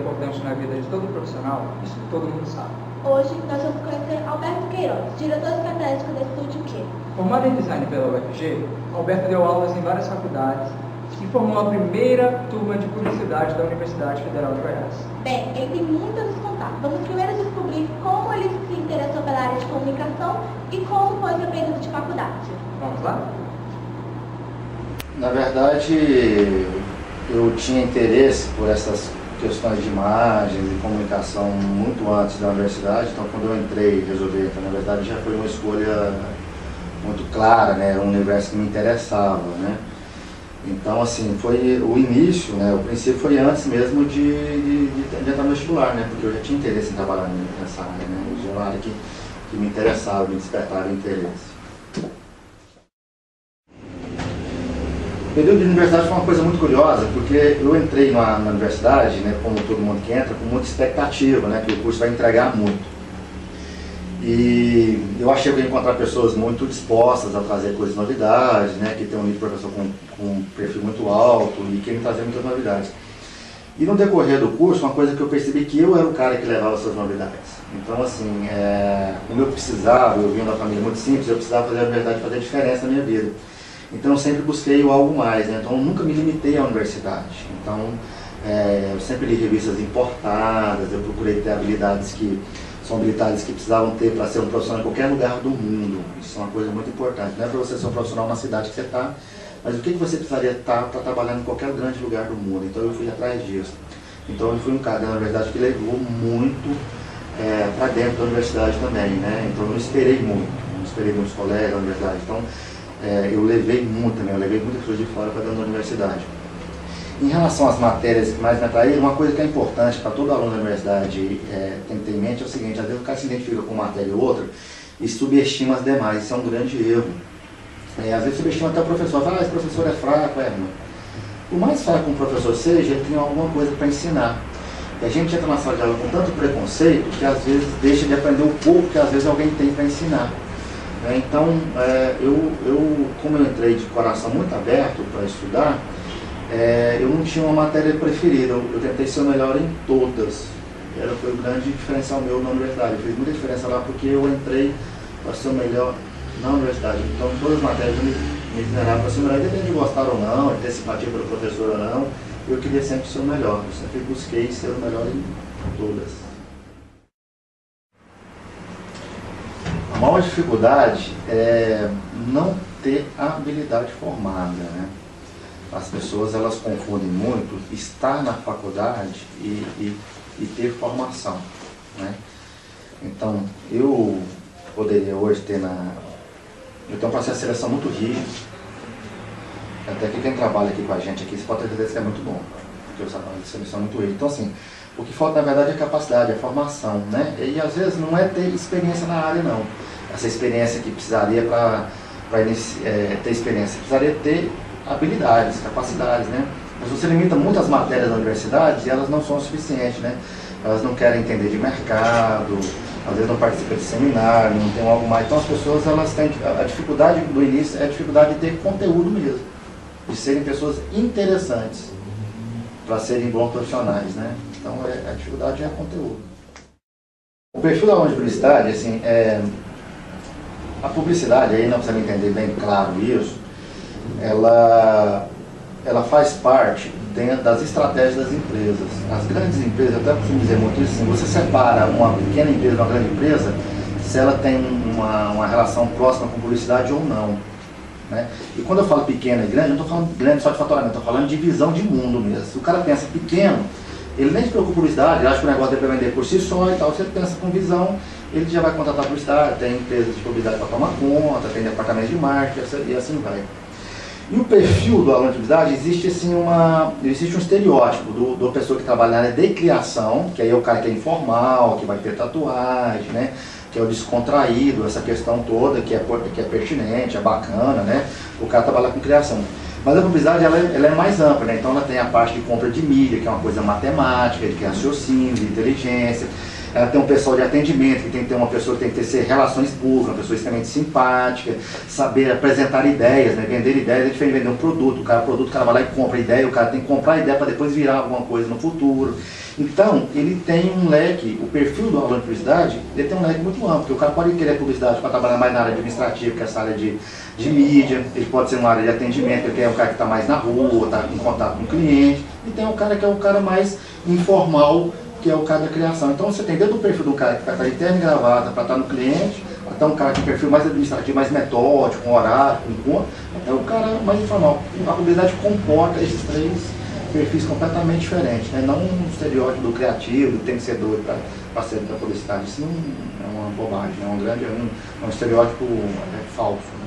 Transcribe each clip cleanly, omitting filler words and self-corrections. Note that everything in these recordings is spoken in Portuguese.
importante na vida de todo profissional, isso todo mundo sabe. Hoje nós vamos conhecer Alberto Queiroz, diretor estratégico da Estúdio Q. Formado em design pela UFG, Alberto deu aulas em várias faculdades e formou a primeira turma de publicidade da Universidade Federal de Goiás. Bem, ele tem muito a nos contar. Vamos primeiro descobrir como ele se interessou pela área de comunicação e como foi seu período de faculdade. Vamos lá? Na verdade, eu tinha interesse por essas questões de imagens e comunicação muito antes da universidade, então quando eu entrei e resolvi entrar na universidade já foi uma escolha muito clara, né? Era um universo que me interessava, né? Então, assim, foi o início, né? O princípio foi antes mesmo de entrar no vestibular, né? Porque eu já tinha interesse em trabalhar nessa área, né? Já era uma área que me interessava, me despertava interesse. O período de universidade foi uma coisa muito curiosa, porque eu entrei na universidade, né, como todo mundo que entra, com muita expectativa, né, que o curso vai entregar muito. E eu achei que eu ia encontrar pessoas muito dispostas a trazer coisas novidades, né, que tem um nível de professor com um perfil muito alto e que me trazia muitas novidades. E no decorrer do curso, uma coisa que eu percebi que eu era o cara que levava essas novidades. Então, assim, como eu precisava, eu vinha de uma família muito simples, eu precisava fazer a universidade fazer diferença na minha vida. Então eu sempre busquei o algo mais, né? Então eu nunca me limitei à universidade. Então eu sempre li revistas importadas, eu procurei ter habilidades que são habilidades que precisavam ter para ser um profissional em qualquer lugar do mundo. Isso é uma coisa muito importante. Não é para você ser um profissional na cidade que você está, mas o que você precisaria estar para trabalhar em qualquer grande lugar do mundo. Então eu fui atrás disso. Então eu fui um cara, na verdade, que levou muito para dentro da universidade também, né? Então eu não esperei muito, não esperei muitos colegas da universidade. Então, eu levei muito também, eu levei muitas pessoas de fora para dentro da universidade. Em relação às matérias que mais me atraíram, uma coisa que é importante para todo aluno da universidade tem que ter em mente é o seguinte: às vezes o cara se identifica com uma matéria ou outra e subestima as demais, isso é um grande erro. Às vezes subestima até o professor, fala, esse professor é fraco, não. Por mais fraco que um professor seja, ele tem alguma coisa para ensinar. E a gente entra na sala de aula com tanto preconceito que às vezes deixa de aprender o pouco que às vezes alguém tem para ensinar. Então, como eu entrei de coração muito aberto para estudar, eu não tinha uma matéria preferida, eu tentei ser o melhor em todas. Foi o grande diferencial meu na universidade. Fez muita diferença lá porque eu entrei para ser o melhor na universidade. Então, todas as matérias me ensinaram para ser o melhor, independente de gostar ou não, de ter simpatia pelo professor ou não, eu queria sempre ser o melhor. Eu sempre busquei ser o melhor em todas. A maior dificuldade é não ter a habilidade formada, né? As pessoas elas confundem muito estar na faculdade e ter formação, né? Então, eu poderia hoje ter eu tenho um processo de seleção muito rígido. Até que quem trabalha aqui com a gente aqui, você pode ter certeza que é muito bom, porque o trabalho de seleção é muito rígido. Então, assim, o que falta, na verdade, é capacidade, é formação, né? E, às vezes, não é ter experiência na área, não. Essa experiência que precisaria para ter experiência, precisaria ter habilidades, capacidades, né? Mas você limita muitas matérias da universidade e elas não são suficientes, né? Elas não querem entender de mercado, às vezes não participam de seminário, não tem algo mais. Então, as pessoas, elas têm a dificuldade do início é a dificuldade de ter conteúdo mesmo, de serem pessoas interessantes para serem bons profissionais, né? Então, a dificuldade é conteúdo. O perfil da publicidade, assim, a publicidade, aí não precisa entender bem claro isso, ela faz parte dentro das estratégias das empresas. As grandes empresas, eu até costumo dizer muito isso, assim, você separa uma pequena empresa de uma grande empresa se ela tem uma relação próxima com publicidade ou não, né? E quando eu falo pequena e grande, eu não estou falando grande só de faturamento, estou falando de visão de mundo mesmo. Se o cara pensa pequeno, ele nem se preocupa com publicidade, ele acha que o negócio deve vender por si só e tal. Se ele pensa com visão, ele já vai contratar publicidade, tem empresas de publicidade para tomar conta, tem departamentos de marketing e assim vai. E o perfil do aluno de publicidade, existe um estereótipo do pessoa que trabalha na área de criação, que aí é o cara que é informal, que vai ter tatuagem, né? Que é o descontraído, essa questão toda, que é pertinente, é bacana, né? O cara trabalha com criação. Mas a publicidade ela é mais ampla, né? Então ela tem a parte de compra de mídia, que é uma coisa matemática, de raciocínio, de inteligência. ela tem um pessoal de atendimento, que tem que ter uma pessoa que tem que ter relações públicas, uma pessoa extremamente simpática, saber apresentar ideias, né? Vender ideias é diferente de vender um produto. O cara vai lá e compra a ideia, o cara tem que comprar a ideia para depois virar alguma coisa no futuro. Então, ele tem um leque, o perfil do aluno de publicidade, ele tem um leque muito amplo, porque o cara pode querer publicidade para trabalhar mais na área administrativa, que é essa área de mídia, ele pode ser uma área de atendimento, que é o cara que está mais na rua, está em contato com o cliente, e tem o cara que é o cara mais informal, que é o cara da criação. Então você tem dentro do perfil do cara que vai estar de terno e gravata para estar no cliente, até um cara com perfil mais administrativo, mais metódico, com horário, com conta, até o cara mais informal. A publicidade comporta esses três perfis completamente diferentes, né? Não um estereótipo do criativo, do que tem que ser doido para ser da publicidade. Isso não é uma bobagem, é um estereótipo falso. Né?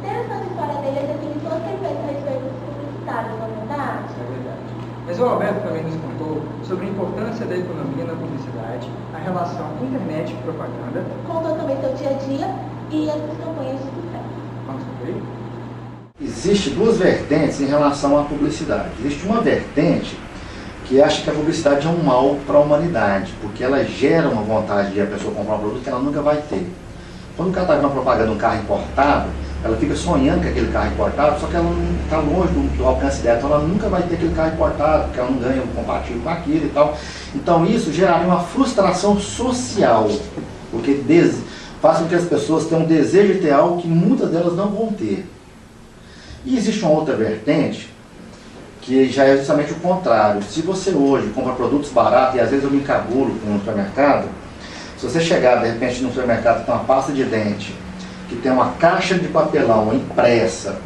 Interessante a história dele, é daquele todo que ele fez a respeito dos publicitários, não é verdade? É verdade. Mas o Alberto também nos contou sobre a importância da economia na publicidade, a relação internet e propaganda. Contou também seu dia a dia e as campanhas de sucesso. Vamos ver? Existe duas vertentes em relação à publicidade. Existe uma vertente que acha que a publicidade é um mal para a humanidade, porque ela gera uma vontade de a pessoa comprar um produto que ela nunca vai ter. Quando o cara está vendo uma propaganda de um carro importado, ela fica sonhando com aquele carro importado, só que ela não está longe do alcance dela, então ela nunca vai ter aquele carro importado, porque ela não ganha um compatível com aquilo e tal. Então isso geraria uma frustração social, porque faz com que as pessoas tenham um desejo de ter algo que muitas delas não vão ter. E existe uma outra vertente, que já é justamente o contrário. Se você hoje compra produtos baratos, e às vezes eu me encabulo com um supermercado, se você chegar de repente no supermercado que tem uma pasta de dente, que tem uma caixa de papelão impressa,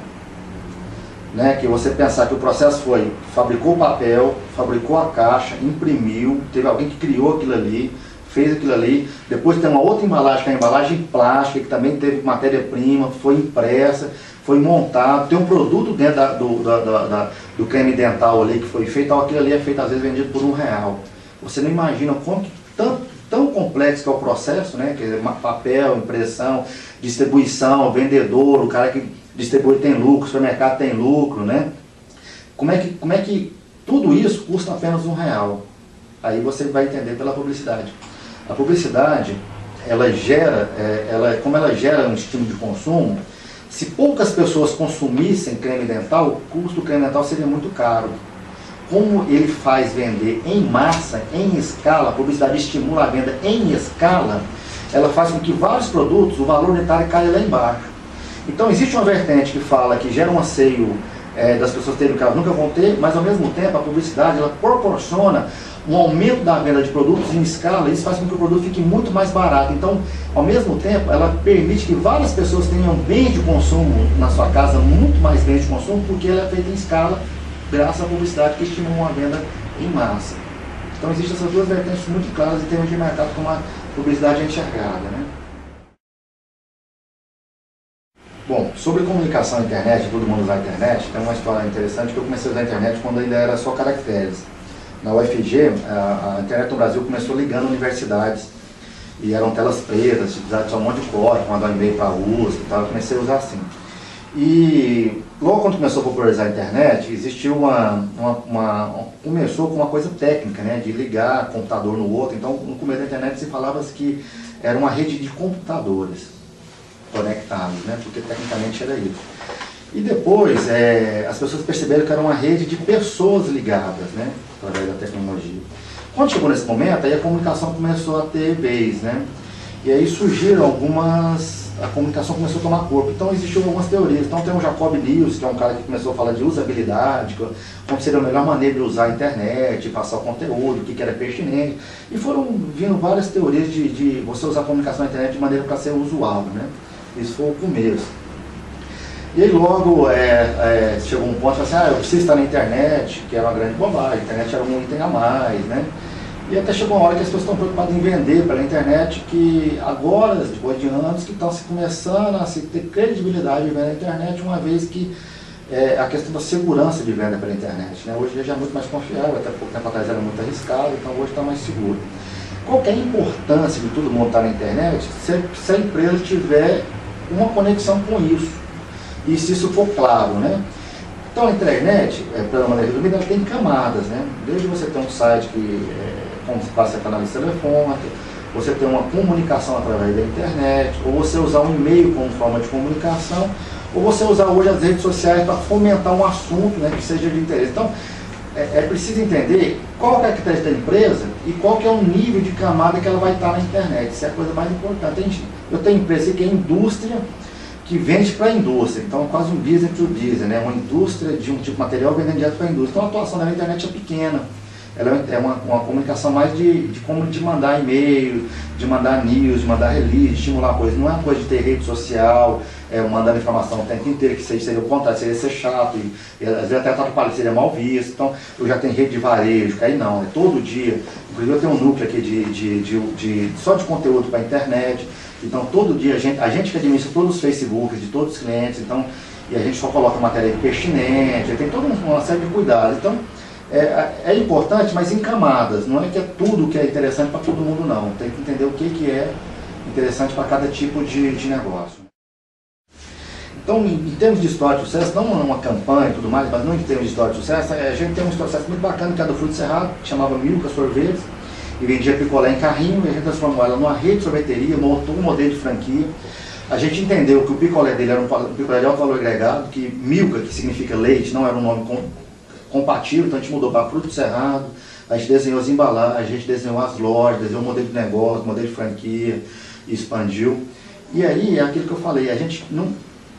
né, que você pensar que o processo foi, fabricou o papel, fabricou a caixa, imprimiu, teve alguém que criou aquilo ali, fez aquilo ali, depois tem uma outra embalagem, que é a embalagem plástica, que também teve matéria-prima, foi impressa, foi montado, tem um produto dentro do creme dental ali que foi feito, aquilo ali é feito às vezes vendido por R$1. Você não imagina como que tão complexo que é o processo, né? Quer dizer, papel, impressão, distribuição, vendedor, o cara que distribui tem lucro, o supermercado tem lucro, né? Como é que tudo isso custa apenas R$1? Aí você vai entender pela publicidade. A publicidade, como ela gera um estímulo de consumo, se poucas pessoas consumissem creme dental, o custo do creme dental seria muito caro. Como ele faz vender em massa, em escala, a publicidade estimula a venda em escala, ela faz com que vários produtos, o valor unitário caia lá embaixo. Então existe uma vertente que fala que gera um anseio das pessoas terem o que elas nunca vão ter, mas ao mesmo tempo a publicidade ela proporciona um aumento da venda de produtos em escala, isso faz com que o produto fique muito mais barato. Então, ao mesmo tempo, ela permite que várias pessoas tenham bens de consumo na sua casa, muito mais bens de consumo, porque ela é feita em escala, graças à publicidade que estimula uma venda em massa. Então, existem essas duas vertentes muito claras em termos de mercado, como a publicidade é enxergada, né? Bom, sobre comunicação na internet, todo mundo usa a internet, tem uma história interessante que eu comecei a usar a internet quando ainda era só caracteres. Na UFG, a internet no Brasil começou ligando universidades e eram telas pretas, precisava de só um monte de código, mandar um e-mail para a USP e tal, eu comecei a usar assim. E logo quando começou a popularizar a internet, existiu começou com uma coisa técnica, né, de ligar computador no outro. Então no começo da internet se falava que era uma rede de computadores conectados, né, porque tecnicamente era isso. E depois as pessoas perceberam que era uma rede de pessoas ligadas, né, através da tecnologia. Quando chegou nesse momento, aí a comunicação começou a ter vez, né, e aí surgiram a comunicação começou a tomar corpo. Então existiam algumas teorias. Então tem o Jacob Niels, que é um cara que começou a falar de usabilidade, como seria a melhor maneira de usar a internet, passar o conteúdo, o que era pertinente. E foram vindo várias teorias de você usar a comunicação na internet de maneira para ser usual, né. Isso foi o começo. E aí logo chegou um ponto que eu preciso estar na internet, que era uma grande bobagem, a internet era um item a mais, né? E até chegou uma hora que as pessoas estão preocupadas em vender pela internet, que agora, depois de anos, que estão se começando a se ter credibilidade de venda na internet, uma vez que a questão da segurança de venda pela internet, né? Hoje já é muito mais confiável, até pouco tempo atrás era muito arriscado, então hoje está mais seguro. Qual que é a importância de todo mundo estar na internet se a empresa tiver uma conexão com isso? E se isso for claro, né? Então a internet, pela maneira resumida, ela tem camadas, né? Desde você ter um site que como se faz a análise telefônica, você ter uma comunicação através da internet, ou você usar um e-mail como forma de comunicação, ou você usar hoje as redes sociais para fomentar um assunto, né, que seja de interesse. Então, é preciso entender qual que é a característica da empresa e qual que é o nível de camada que ela vai estar na internet. Isso é a coisa mais importante. Eu tenho empresa que é indústria, que vende para a indústria, então é quase um business to business, né? Uma indústria de um tipo de material vendendo direto para a indústria. Então a atuação da internet é pequena, ela é uma comunicação mais de mandar e-mail, de mandar news, de mandar release, de estimular coisas. Não é uma coisa de ter rede social, mandando informação o tempo inteiro, que seria o contrário, seria ser chato, e às vezes até atrapalha, seria mal visto. Então eu já tenho rede de varejo, que aí não, é todo dia. Inclusive eu tenho um núcleo aqui só de conteúdo para a internet. Então, todo dia, a gente que administra todos os Facebooks de todos os clientes, então, e a gente só coloca matéria pertinente, tem toda uma série de cuidados. Então, é importante, mas em camadas, não é que é tudo que é interessante para todo mundo, não. Tem que entender o que é interessante para cada tipo de negócio. Então, em termos de história de sucesso, não uma campanha e tudo mais, mas não em termos de história de sucesso, a gente tem um história de sucesso muito bacana, que é do Fruto Cerrado, que chamava Milka Sorvetes, e vendia picolé em carrinho, e a gente transformou ela numa rede de sorveteria, montou um modelo de franquia. A gente entendeu que o picolé dele era um picolé de alto valor agregado, que Milka, que significa leite, não era um nome compatível, então a gente mudou para Fruto Cerrado, a gente desenhou as embalagens, a gente desenhou as lojas, desenhou o modelo de negócio, modelo de franquia, expandiu. E aí é aquilo que eu falei, a gente não,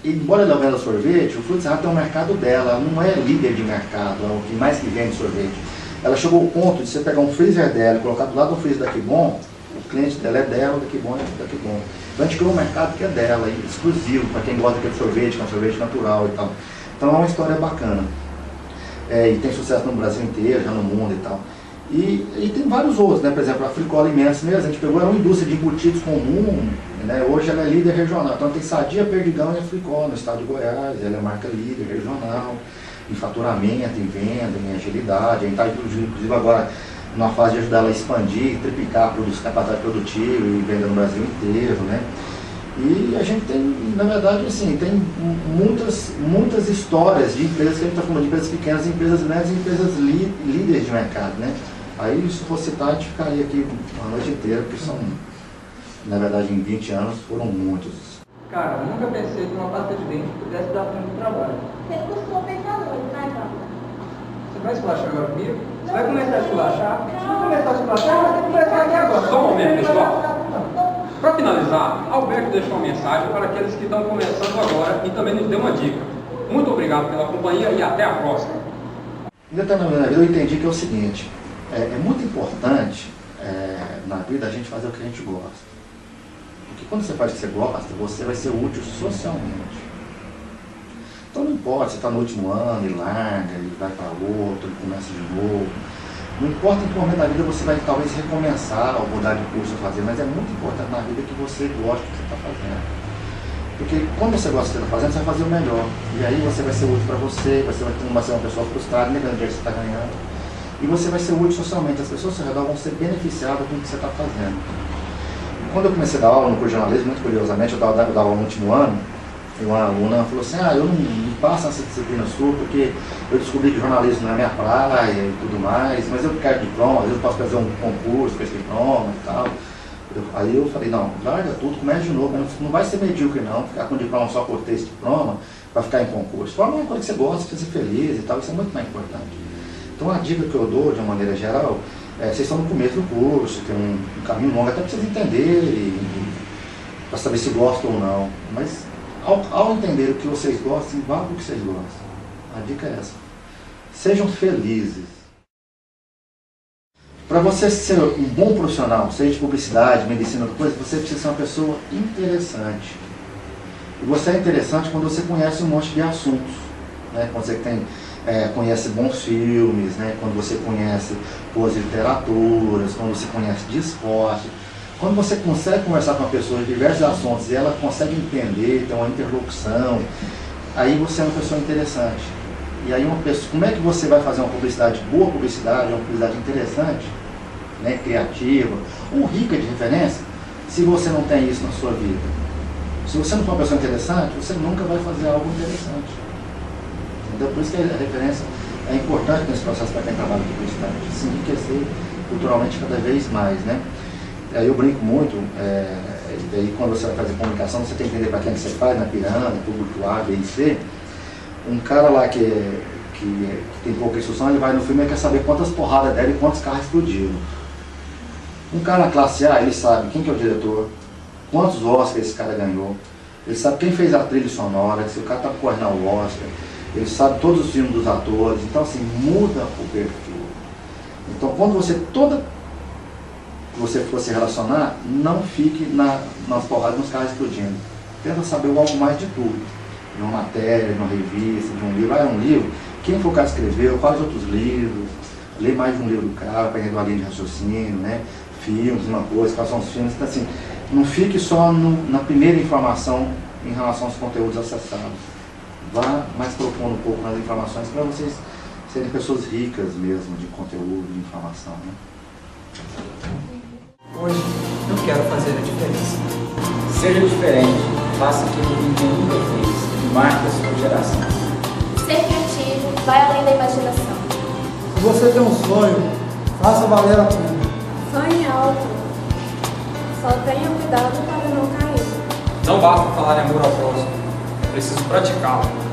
embora ela venda sorvete, o Fruto Cerrado tem um mercado dela, ela não é líder de mercado, é o que mais que vende sorvete. Ela chegou ao ponto de você pegar um freezer dela e colocar do lado do freezer da Kibon, o cliente dela é dela, o da Kibon é da Kibon. Então a gente criou um mercado que é dela, exclusivo, para quem gosta daquele sorvete, que é um sorvete natural e tal. Então é uma história bacana. E tem sucesso no Brasil inteiro, já no mundo e tal. E tem vários outros, né? Por exemplo, a Fricó Alimentos mesmo, a gente pegou, era uma indústria de embutidos comum, né? Hoje ela é líder regional. Então tem Sadia, Perdigão e a Fricó no estado de Goiás, ela é marca líder regional. Em faturamento, em venda, em agilidade. A gente está, inclusive, agora numa fase de ajudar ela a expandir, triplicar a capacidade produtiva e venda no Brasil inteiro, né? E a gente tem, na verdade, assim, tem muitas histórias de empresas que a gente está falando, de empresas pequenas, empresas grandes e empresas líderes de mercado, né? Aí, se for citar, a gente ficaria aqui a noite inteira, porque são, na verdade, em 20 anos, foram muitos. Cara, eu nunca pensei que uma pasta de dente pudesse dar tanto trabalho. Você costuma pensar muito, né, João? Você vai esculachar agora comigo? Você vai começar a esculachar? Se não começar a esculachar, vai ter que começar aqui agora. Só um momento, pessoal. Para finalizar, Alberto deixou uma mensagem para aqueles que estão começando agora e também nos deu uma dica. Muito obrigado pela companhia e até a próxima. Eu entendi que é o seguinte, é muito importante na vida a gente fazer o que a gente gosta. Porque quando você faz o que você gosta, você vai ser útil socialmente. Então não importa se está no último ano e larga, e vai para outro, e começa de novo. Não importa em que momento da vida você vai talvez recomeçar ou mudar de curso a fazer, mas é muito importante na vida que você goste do que você está fazendo. Porque quando você gosta do que você está fazendo, você vai fazer o melhor. E aí você vai ser útil para você não vai ser uma pessoa frustrada, nem ganhando dinheiro que você está ganhando. E você vai ser útil socialmente. As pessoas ao seu redor vão ser beneficiadas com o que você está fazendo. Quando eu comecei a dar aula no curso de jornalismo, muito curiosamente, eu dava aula no último ano, e uma aluna falou assim, eu não passo essa disciplina sua, porque eu descobri que jornalismo não é minha praia e tudo mais, mas eu quero diploma, às vezes eu posso fazer um concurso com esse diploma e tal. Aí eu falei, não, larga tudo, começa de novo, não vai ser medíocre não, ficar com diploma só por ter esse diploma, para ficar em concurso. Forma uma coisa que você gosta, que você ser feliz e tal, isso é muito mais importante. Então a dica que eu dou, de uma maneira geral, vocês estão no começo do curso, tem um caminho longo até para vocês entenderem, para saber se gostam ou não. Mas ao entender o que vocês gostam, vá para o que vocês gostam. A dica é essa. Sejam felizes. Para você ser um bom profissional, seja de publicidade, medicina, coisa, você precisa ser uma pessoa interessante. E você é interessante quando você conhece um monte de assuntos, né? Quando você conhece bons filmes, né? Quando você conhece boas literaturas, quando você conhece de esporte. Quando você consegue conversar com uma pessoa de diversos assuntos e ela consegue entender, ter uma interlocução, aí você é uma pessoa interessante. E aí como é que você vai fazer uma publicidade, boa publicidade, uma publicidade interessante, né, criativa, ou rica de referência, se você não tem isso na sua vida? Se você não for uma pessoa interessante, você nunca vai fazer algo interessante. Entendeu? Por isso que a referência é importante nesse processo para quem trabalha com publicidade, se enriquecer culturalmente cada vez mais, né? Aí eu brinco muito, daí quando você vai fazer comunicação, você tem que entender para quem que você faz, na pirâmide, público A, B e C. Um cara lá que tem pouca instrução, ele vai no filme e quer saber quantas porradas deram e quantos carros explodiram. Um cara na classe A, ele sabe quem que é o diretor, quantos Oscars esse cara ganhou, ele sabe quem fez a trilha sonora, se o cara está correndo ao Oscar, ele sabe todos os filmes dos atores, então assim, muda o perfil. Então quando você for se relacionar, não fique nas porradas, nos carros explodindo. Tenta saber algo mais de tudo. De uma matéria, de uma revista, de um livro. Ah, é um livro? Quem foi o cara que escreveu? Quais outros livros? Lê mais de um livro do cara, para entender uma linha de raciocínio, né? Filmes, uma coisa, quais são os filmes. Então, assim, não fique só na primeira informação em relação aos conteúdos acessados. Vá mais profundo um pouco nas informações para vocês serem pessoas ricas mesmo de conteúdo, de informação, né? Hoje eu quero fazer a diferença. Seja diferente, faça aquilo que ninguém nunca fez e marque a sua geração. Ser criativo vai além da imaginação. Se você tem um sonho, faça valer a pena. Sonhe alto. Só tenha cuidado para não cair. Não basta falar em amor ao próximo, é preciso praticá-lo.